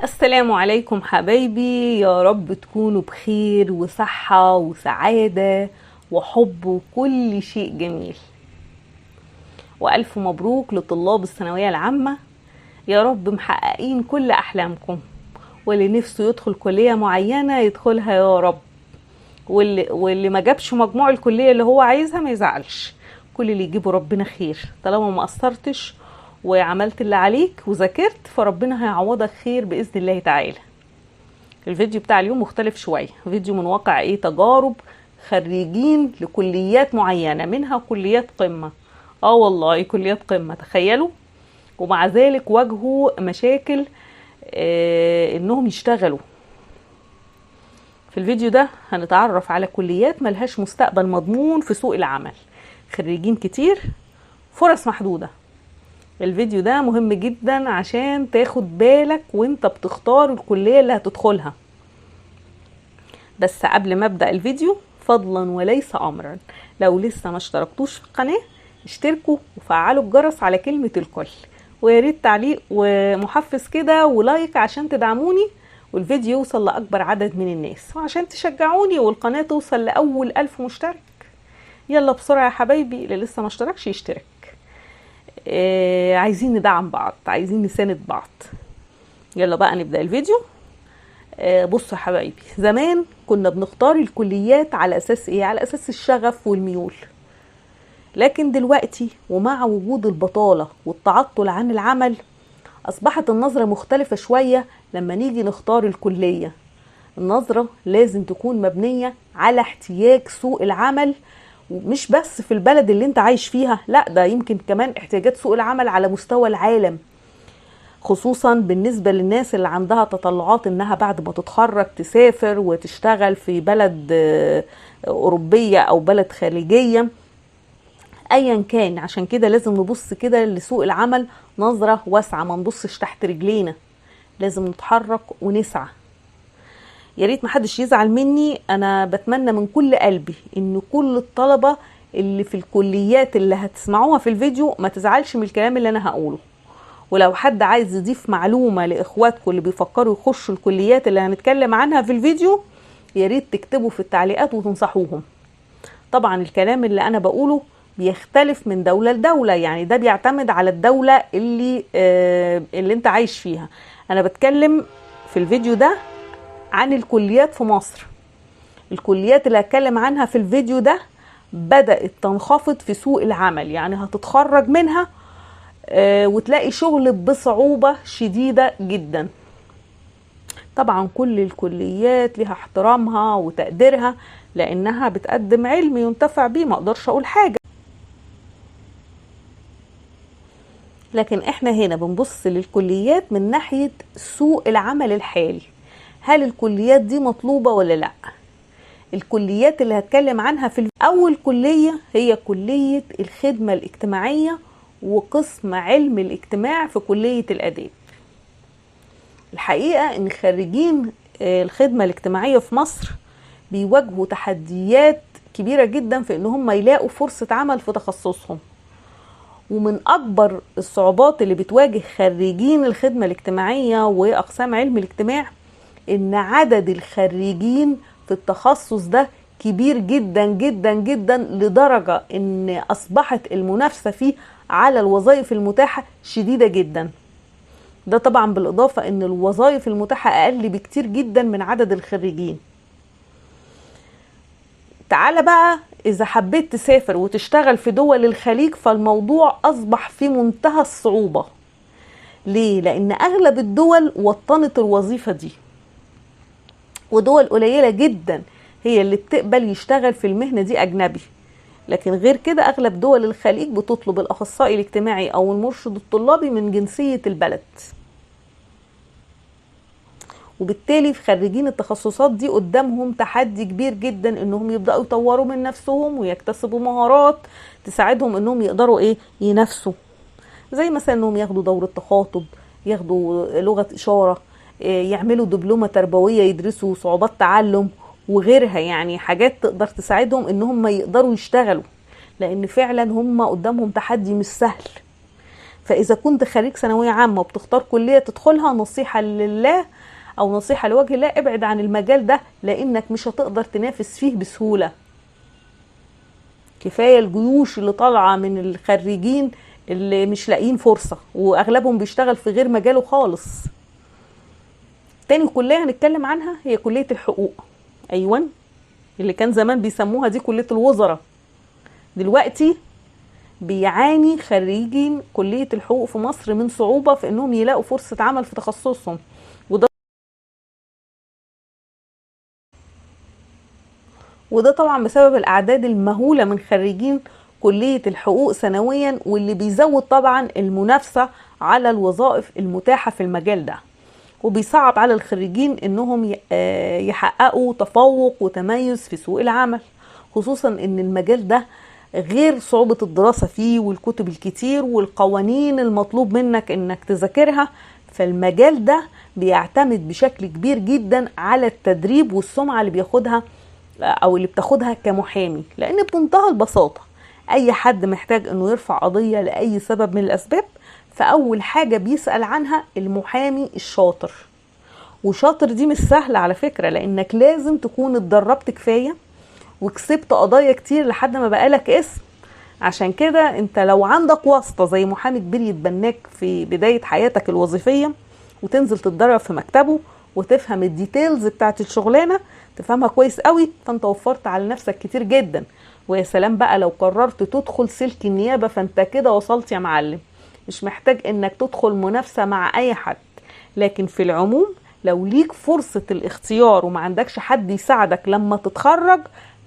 السلام عليكم حبايبي، يا رب تكونوا بخير وصحة وسعادة وحب وكل شيء جميل. وألف مبروك لطلاب الثانوية العامة، يا رب محققين كل أحلامكم، واللي نفسه يدخل كلية معينة يدخلها يا رب، واللي ما جابش مجموع الكلية اللي هو عايزها ما يزعلش، كل اللي يجيبه ربنا خير. طالما ما قصرتش وعملت اللي عليك وذاكرت فربنا هيعوضك خير بإذن الله تعالى. الفيديو بتاع اليوم مختلف شوية، فيديو من واقع تجارب خريجين لكليات معينة، منها كليات قمة. والله كليات قمة، تخيلوا، ومع ذلك واجهوا مشاكل انهم يشتغلوا. في الفيديو ده هنتعرف على كليات ملهاش مستقبل مضمون في سوق العمل، خريجين كتير، فرص محدودة. الفيديو ده مهم جدا عشان تاخد بالك وانت بتختار الكلية اللي هتدخلها. بس قبل ما ابدأ الفيديو فضلا وليس امرا، لو لسه ما اشتركتوش في القناة اشتركوا وفعلوا الجرس على كلمة الكل، ويا ريت تعليق ومحفز كده ولايك عشان تدعموني والفيديو يوصل لأكبر عدد من الناس، وعشان تشجعوني والقناة توصل لأول 1000 مشترك. يلا بسرعة يا حبايبي، اللي لسه ما اشتركش يشترك. عايزين ندعم بعض، عايزين نساند بعض. يلا بقى نبدأ الفيديو. بصوا يا حبايبي، زمان كنا بنختار الكليات على أساس إيه؟ على أساس الشغف والميول. لكن دلوقتي ومع وجود البطالة والتعطل عن العمل أصبحت النظرة مختلفة شوية. لما نيجي نختار الكلية، النظرة لازم تكون مبنية على احتياج سوق العمل، مش بس في البلد اللي انت عايش فيها، لا ده يمكن كمان احتياجات سوق العمل على مستوى العالم، خصوصا بالنسبة للناس اللي عندها تطلعات انها بعد ما تتخرج تسافر وتشتغل في بلد أوروبية أو بلد خارجية ايا كان. عشان كده لازم نبص كده لسوق العمل نظرة واسعة، ما نبصش تحت رجلينا، لازم نتحرك ونسعى. يا ريت محدش يزعل مني، انا بتمنى من كل قلبي ان كل الطلبة اللي في الكليات اللي هتسمعوها في الفيديو ما تزعلش من الكلام اللي انا هقوله. ولو حد عايز يضيف معلومة لاخواتكم اللي بيفكروا يخشوا الكليات اللي هنتكلم عنها في الفيديو، يا ريت تكتبوا في التعليقات وتنصحوهم. طبعا الكلام اللي انا بقوله بيختلف من دولة لدولة، يعني ده بيعتمد على الدولة اللي انت عايش فيها. انا بتكلم في الفيديو ده عن الكليات في مصر. الكليات اللي هتكلم عنها في الفيديو ده بدأت تنخفض في سوق العمل، يعني هتتخرج منها وتلاقي شغل بصعوبة شديدة جدا. طبعا كل الكليات لها احترامها وتقديرها لانها بتقدم علم ينتفع بيه، ما اقدرش اقول حاجة. لكن احنا هنا بنبص للكليات من ناحية سوق العمل الحالي، هل الكليات دي مطلوبة ولا لا؟ الكليات اللي هتكلم عنها في اول كلية هي كلية الخدمة الاجتماعية وقسم علم الاجتماع في كلية الآداب. الحقيقة ان خريجين الخدمة الاجتماعية في مصر بيواجهوا تحديات كبيرة جدا في ان هم يلاقوا فرصة عمل في تخصصهم. ومن اكبر الصعوبات اللي بتواجه خريجين الخدمة الاجتماعية واقسام علم الاجتماع ان عدد الخريجين في التخصص ده كبير جدا جدا جدا، لدرجة ان اصبحت المنافسة فيه على الوظائف المتاحة شديدة جدا. ده طبعا بالاضافة ان الوظائف المتاحة اقل بكتير جدا من عدد الخريجين. تعال بقى إذا حبيت تسافر وتشتغل في دول الخليج فالموضوع أصبح في منتهى الصعوبة. ليه؟ لأن أغلب الدول وطنت الوظيفة دي، ودول قليلة جدا هي اللي بتقبل يشتغل في المهنة دي أجنبي. لكن غير كده أغلب دول الخليج بتطلب الأخصائي الاجتماعي أو المرشد الطلابي من جنسية البلد، وبالتالي في خريجين التخصصات دي قدامهم تحدي كبير جدا انهم يبدأوا يطوروا من نفسهم ويكتسبوا مهارات تساعدهم انهم يقدروا ينافسوا، زي مثلا انهم ياخدوا دورة تخاطب، ياخدوا لغة اشارة، يعملوا دبلومة تربوية، يدرسوا صعوبات تعلم وغيرها. يعني حاجات تقدر تساعدهم انهم يقدروا يشتغلوا، لان فعلا هم قدامهم تحدي مش سهل. فاذا كنت خريج ثانويه عامه وبتختار كليه تدخلها، نصيحه لله او نصيحه لوجه الله، ابعد عن المجال ده لانك مش هتقدر تنافس فيه بسهوله. كفايه الجيوش اللي طالعه من الخريجين اللي مش لاقيين فرصه، واغلبهم بيشتغل في غير مجاله خالص. تاني كليه هنتكلم عنها هي كليه الحقوق. ايوه، اللي كان زمان بيسموها دي كليه الوزراء، دلوقتي بيعاني خريجين كليه الحقوق في مصر من صعوبه في انهم يلاقوا فرصه عمل في تخصصهم. وده طبعا بسبب الاعداد المهوله من خريجين كليه الحقوق سنويا، واللي بيزود طبعا المنافسه على الوظائف المتاحه في المجال ده، وبيصعب على الخريجين انهم يحققوا تفوق وتميز في سوق العمل، خصوصا ان المجال ده غير صعوبة الدراسة فيه والكتب الكتير والقوانين المطلوب منك انك تذاكرها. فالمجال ده بيعتمد بشكل كبير جدا على التدريب والسمعة اللي بياخدها او اللي بتاخدها كمحامي، لان بمنتهى البساطة اي حد محتاج انه يرفع قضية لاي سبب من الاسباب، فاول حاجة بيسأل عنها المحامي الشاطر. وشاطر دي مش سهلة على فكرة، لانك لازم تكون اتدربت كفاية وكسبت قضايا كتير لحد ما بقالك اسم. عشان كده انت لو عندك واسطة زي محامي كبير يتبناك في بداية حياتك الوظيفية، وتنزل تتدرب في مكتبه وتفهم الديتيلز بتاعت الشغلانة، تفهمها كويس قوي، فانت وفرت على نفسك كتير جدا. ويا سلام بقى لو قررت تدخل سلك النيابة، فانت كده وصلت يا معلم، مش محتاج انك تدخل منافسة مع اي حد. لكن في العموم لو ليك فرصة الاختيار وما عندكش حد يساعدك لما تتخرج،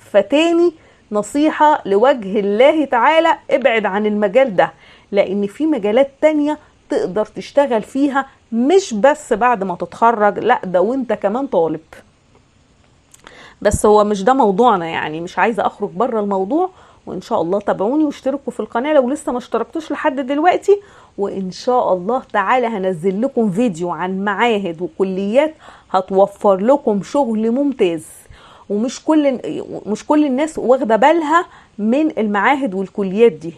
فتاني نصيحة لوجه الله تعالى، ابعد عن المجال ده، لان في مجالات تانية تقدر تشتغل فيها مش بس بعد ما تتخرج، لا ده وانت كمان طالب. بس هو مش ده موضوعنا، يعني مش عايزة اخرج بره الموضوع. وان شاء الله تابعوني واشتركوا في القناة لو لسه ما اشتركتوش لحد دلوقتي، وان شاء الله تعالى هنزل لكم فيديو عن معاهد وكليات هتوفر لكم شغل ممتاز. مش كل الناس واخده بالها من المعاهد والكليات دي.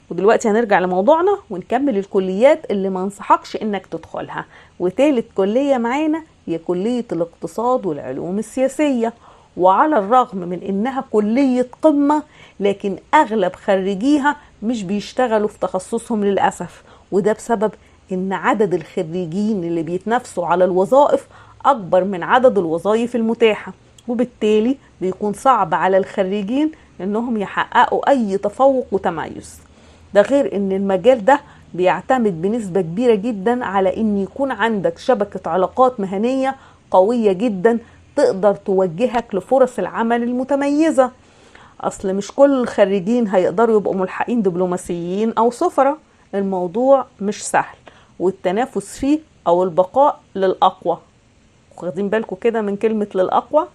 ودلوقتي هنرجع لموضوعنا ونكمل الكليات اللي ما انصحكش انك تدخلها. وتالت كلية معانا هي كلية الاقتصاد والعلوم السياسية. وعلى الرغم من انها كلية قمة، لكن اغلب خريجيها مش بيشتغلوا في تخصصهم للأسف. وده بسبب ان عدد الخريجين اللي بيتنافسوا على الوظائف اكبر من عدد الوظائف المتاحة، وبالتالي بيكون صعب على الخريجين انهم يحققوا اي تفوق وتميز. ده غير ان المجال ده بيعتمد بنسبة كبيرة جدا على ان يكون عندك شبكة علاقات مهنية قوية جدا تقدر توجهك لفرص العمل المتميزة. اصل مش كل الخريجين هيقدروا يبقوا ملحقين دبلوماسيين او سفراء. الموضوع مش سهل، والتنافس فيه او البقاء للأقوى. واخدين بالكم كده من كلمة للأقوى؟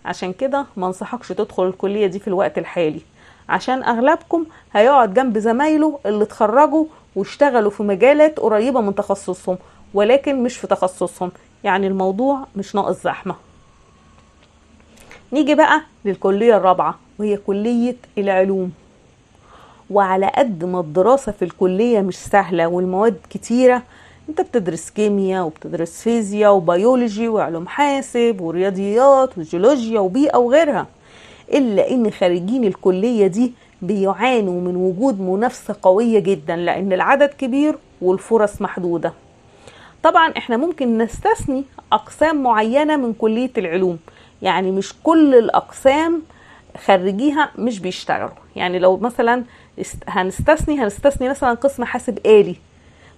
عشان كده ما انصحكش تدخل الكلية دي في الوقت الحالي، عشان اغلبكم هيقعد جنب زمايله اللي اتخرجوا واشتغلوا في مجالات قريبة من تخصصهم ولكن مش في تخصصهم. يعني الموضوع مش ناقص زحمة. نيجي بقى للكلية الرابعة وهي كلية العلوم. وعلى قد ما الدراسة في الكلية مش سهلة والمواد كتيرة، انت بتدرس كيمياء وبتدرس فيزياء وبيولوجي وعلوم حاسب ورياضيات وجيولوجيا وبيئة وغيرها، إلا إن خارجين الكلية دي بيعانوا من وجود منافسة قوية جدا، لأن العدد كبير والفرص محدودة. طبعا احنا ممكن نستثني أقسام معينة من كلية العلوم، يعني مش كل الأقسام خريجيها مش بيشتغلوا. يعني لو مثلا هنستثني مثلا قسم حاسب آلي،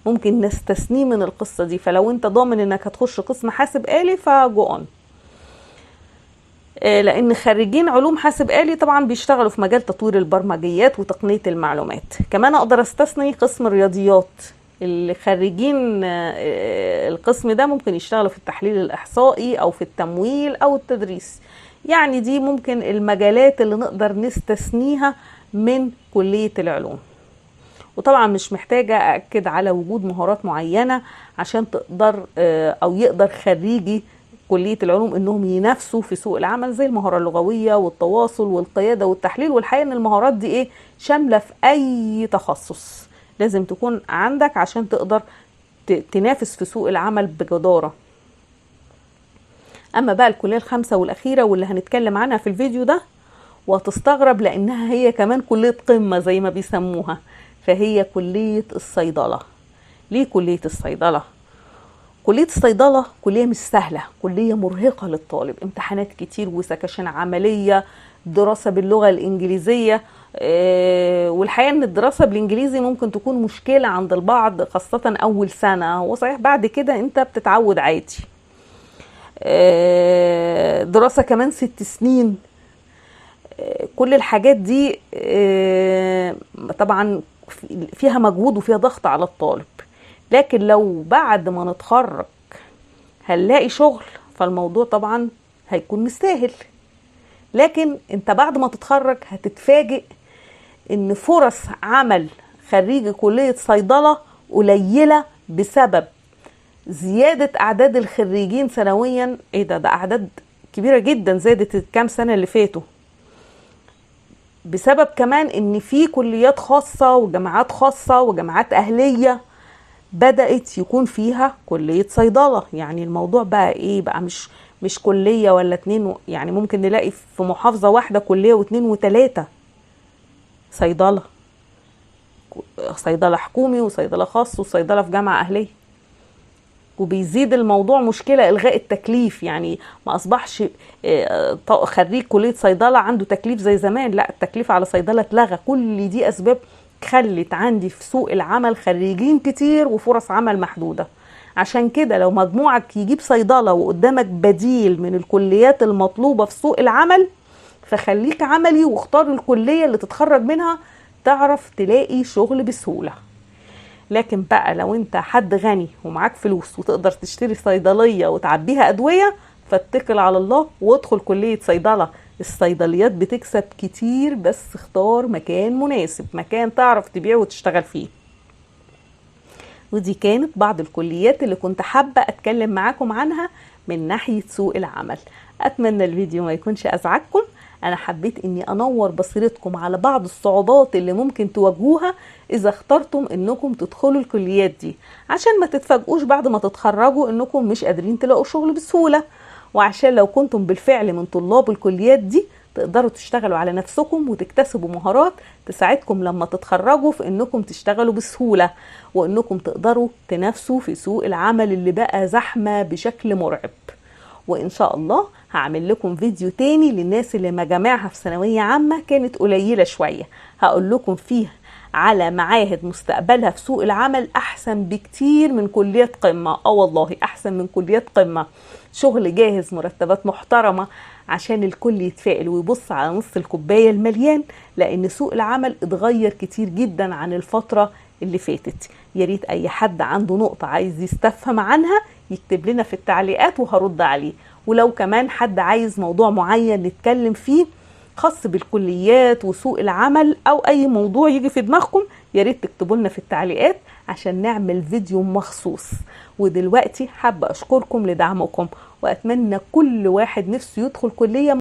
ممكن نستثنيه من القصة دي. فلو انت ضامن انك هتخش قسم حاسب آلي فجو اون، لان خريجين علوم حاسب آلي طبعا بيشتغلوا في مجال تطوير البرمجيات وتقنية المعلومات. كمان اقدر استثني قسم الرياضيات، اللي خريجين القسم ده ممكن يشتغلوا في التحليل الإحصائي او في التمويل او التدريس. يعني دي ممكن المجالات اللي نقدر نستثنيها من كلية العلوم. وطبعا مش محتاجة أأكد على وجود مهارات معينة عشان تقدر أو يقدر خريجي كلية العلوم إنهم ينافسوا في سوق العمل، زي المهارة اللغوية والتواصل والقيادة والتحليل. والحقيقة إن المهارات دي شاملة في أي تخصص. لازم تكون عندك عشان تقدر تنافس في سوق العمل بجدارة. اما بقى الكلية الخامسة والاخيرة واللي هنتكلم عنها في الفيديو ده، وهتستغرب لانها هي كمان كلية قمة زي ما بيسموها، فهي كلية الصيدلة. ليه كلية الصيدلة؟ كلية الصيدلة كلية مش سهلة، كلية مرهقة للطالب، امتحانات كتير وسكاشن عملية، دراسة باللغة الإنجليزية. والحقيقة ان الدراسة بالإنجليزي ممكن تكون مشكلة عند البعض خاصة أول سنة، وصحيح بعد كده انت بتتعود عادي. دراسة كمان 6 سنين. كل الحاجات دي طبعا فيها مجهود وفيها ضغط على الطالب، لكن لو بعد ما نتخرج هنلاقي شغل فالموضوع طبعا هيكون مستاهل. لكن انت بعد ما تتخرج هتتفاجئ ان فرص عمل خريج كلية صيدلة قليلة بسبب زيادة اعداد الخريجين سنويا. ايه ده اعداد كبيرة جدا زادت الكام سنة اللي فاتوا، بسبب كمان ان في كليات خاصة وجامعات خاصة وجامعات اهلية بدأت يكون فيها كلية صيدلة. يعني الموضوع بقى ايه بقى، مش كلية ولا 2، يعني ممكن نلاقي في محافظة واحدة كلية و2 و3 صيدلة، صيدلة حكومي وصيدلة خاص وصيدلة في جامعة أهلية. وبيزيد الموضوع مشكلة إلغاء التكليف، يعني ما أصبحش خريج كلية صيدلة عنده تكليف زي زمان، لا التكليف على صيدلة اتلغى. كل دي أسباب خلت عندي في سوق العمل خريجين كتير وفرص عمل محدودة. عشان كده لو مجموعك يجيب صيدلة وقدامك بديل من الكليات المطلوبة في سوق العمل، فخليك عملي واختار الكلية اللي تتخرج منها تعرف تلاقي شغل بسهولة. لكن بقى لو انت حد غني ومعاك فلوس وتقدر تشتري صيدلية وتعبيها أدوية، فاتكل على الله وادخل كلية صيدلة. الصيدليات بتكسب كتير، بس اختار مكان مناسب، مكان تعرف تبيع وتشتغل فيه. ودي كانت بعض الكليات اللي كنت حابة اتكلم معاكم عنها من ناحية سوق العمل. اتمنى الفيديو ما يكونش ازعجكم. انا حبيت اني انور بصيرتكم على بعض الصعوبات اللي ممكن تواجهوها اذا اخترتم انكم تدخلوا الكليات دي، عشان ما تتفاجئوش بعد ما تتخرجوا انكم مش قادرين تلاقوا شغل بسهولة، وعشان لو كنتم بالفعل من طلاب الكليات دي تقدروا تشتغلوا على نفسكم وتكتسبوا مهارات تساعدكم لما تتخرجوا في انكم تشتغلوا بسهولة، وانكم تقدروا تنافسوا في سوق العمل اللي بقى زحمة بشكل مرعب. وإن شاء الله هعمل لكم فيديو تاني للناس اللي مجامعها في ثانوية عامة كانت قليلة شوية، هقول لكم فيه على معاهد مستقبلها في سوق العمل أحسن بكتير من كليات قمة. والله أحسن من كليات قمة، شغل جاهز، مرتبات محترمة، عشان الكل يتفائل ويبص على نص الكوباية المليان، لأن سوق العمل اتغير كتير جدا عن الفترة اللي فاتت. ياريت أي حد عنده نقطة عايز يستفهم عنها يكتب لنا في التعليقات وهرد عليه. ولو كمان حد عايز موضوع معين نتكلم فيه خاص بالكليات وسوق العمل أو أي موضوع يجي في دماغكم، ياريت تكتبوا لنا في التعليقات عشان نعمل فيديو مخصوص. ودلوقتي حابة أشكركم لدعمكم، وأتمنى كل واحد نفسه يدخل كلية